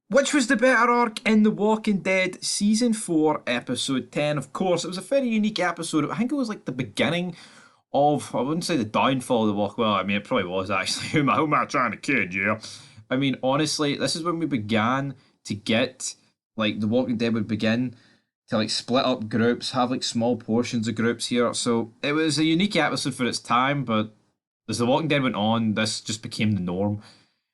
Which was the better arc in The Walking Dead Season 4, Episode 10? Of course, it was a very unique episode. I think it was like the beginning of, I wouldn't say the downfall of the walk. Well, I mean, it probably was actually. Who am I trying to kid, yeah? I mean, honestly, this is when we began to get, like, The Walking Dead would begin to, like, split up groups, have, like, small portions of groups here. So it was a unique episode for its time, but as The Walking Dead went on, this just became the norm,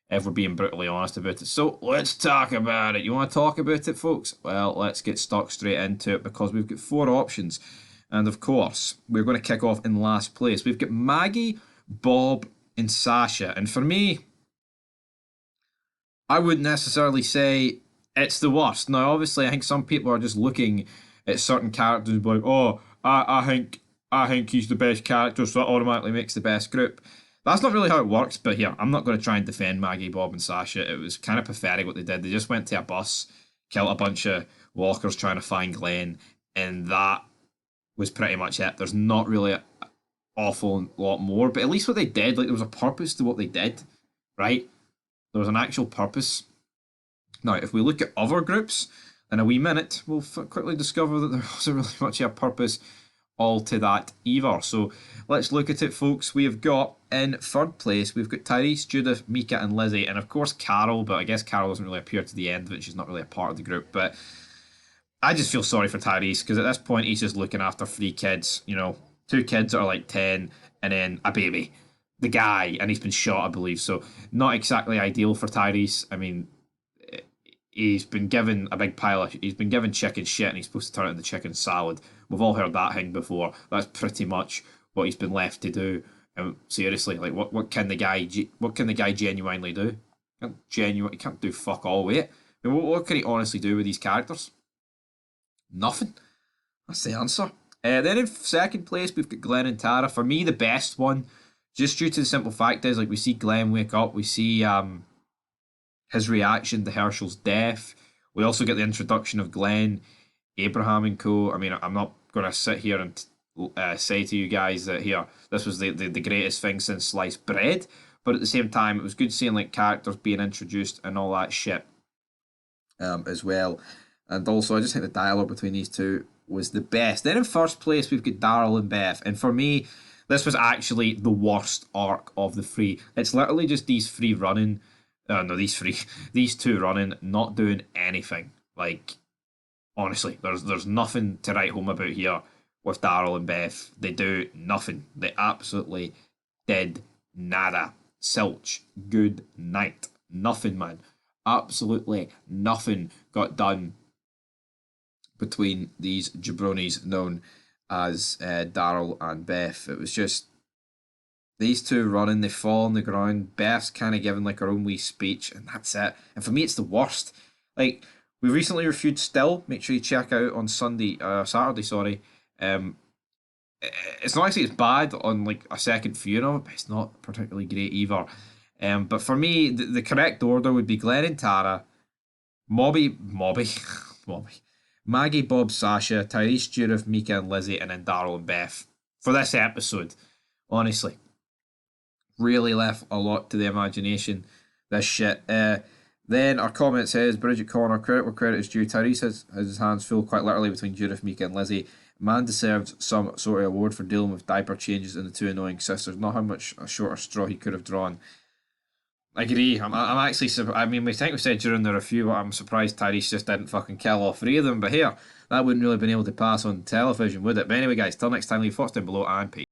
if we're being brutally honest about it. So let's talk about it. You want to talk about it, folks? Well, let's get stuck straight into it because we've got four options. And of course, we're going to kick off in last place. We've got Maggie, Bob, and Sasha. And for me, I wouldn't necessarily say it's the worst. Now, obviously, I think some people are just looking at certain characters and be like, oh, I think he's the best character, so that automatically makes the best group. That's not really how it works, but here, I'm not going to try and defend Maggie, Bob, and Sasha. It was kind of pathetic what they did. They just went to a bus, killed a bunch of walkers trying to find Glenn, and that was pretty much it. There's not really an awful lot more, but at least what they did, like, there was a purpose to what they did, right? There was an actual purpose. Now, if we look at other groups in a wee minute, we'll quickly discover that there wasn't really much of a purpose all to that either. So let's look at it, folks. We have got in third place, we've got Tyrese, Judith, Mika, and Lizzie, and of course Carol, but I guess Carol doesn't really appear to the end of it. She's not really a part of the group, but I just feel sorry for Tyrese because at this point he's just looking after three kids, two kids that are like 10 and then a baby. The guy, and he's been shot, I believe, so not exactly ideal for Tyrese. I mean, he's been given a big pile of, he's been given chicken shit and he's supposed to turn it into chicken salad. We've all heard that thing before. That's pretty much what he's been left to do. And seriously, like, what can the guy genuinely do? He can't do fuck all with it. I mean, what can he honestly do with these characters? Nothing. That's the answer. Then in second place, we've got Glenn and Tara. For me, the best one, just due to the simple fact is, like, we see Glenn wake up, we see his reaction to Herschel's death. We also get the introduction of Glenn, Abraham, and co. I mean, I'm not going to sit here and say to you guys that here this was the greatest thing since sliced bread, but at the same time, it was good seeing, like, characters being introduced and all that shit as well. And also, I just think the dialogue between these two was the best. Then in first place, we've got Daryl and Beth, and for me, this was actually the worst arc of the three. It's literally just these three running. No, these two running, not doing anything. Like, honestly, there's nothing to write home about here with Daryl and Beth. They do nothing. They absolutely did nada. Silch, good night. Nothing, man. Absolutely nothing got done between these jabronis known as Daryl and Beth. It was just these two running, they fall on the ground. Beth's kind of giving like her own wee speech, and that's it. And for me, it's the worst. Like, we recently reviewed Still. Make sure you check out on Saturday, sorry. Um, it's not actually as bad on like a second viewing of it, but it's not particularly great either. But for me, the correct order would be Glenn and Tara, Mobby, Maggie, Bob, Sasha, Tyrese, Judith, Mika, and Lizzie, and then Daryl and Beth for this episode. Honestly, really left a lot to the imagination. This shit. Then our comment says, Bridget Connor, credit where credit is due. Tyrese has his hands full, quite literally, between Judith, Mika, and Lizzie. Man deserves some sort of award for dealing with diaper changes and the two annoying sisters. Not how much a shorter straw he could have drawn. I agree. I'm actually. I mean, we think we said during the review, but I'm surprised Tyrese just didn't fucking kill all three of them. But here, that wouldn't really been able to pass on television, would it? But anyway, guys, till next time, leave thoughts down below and peace.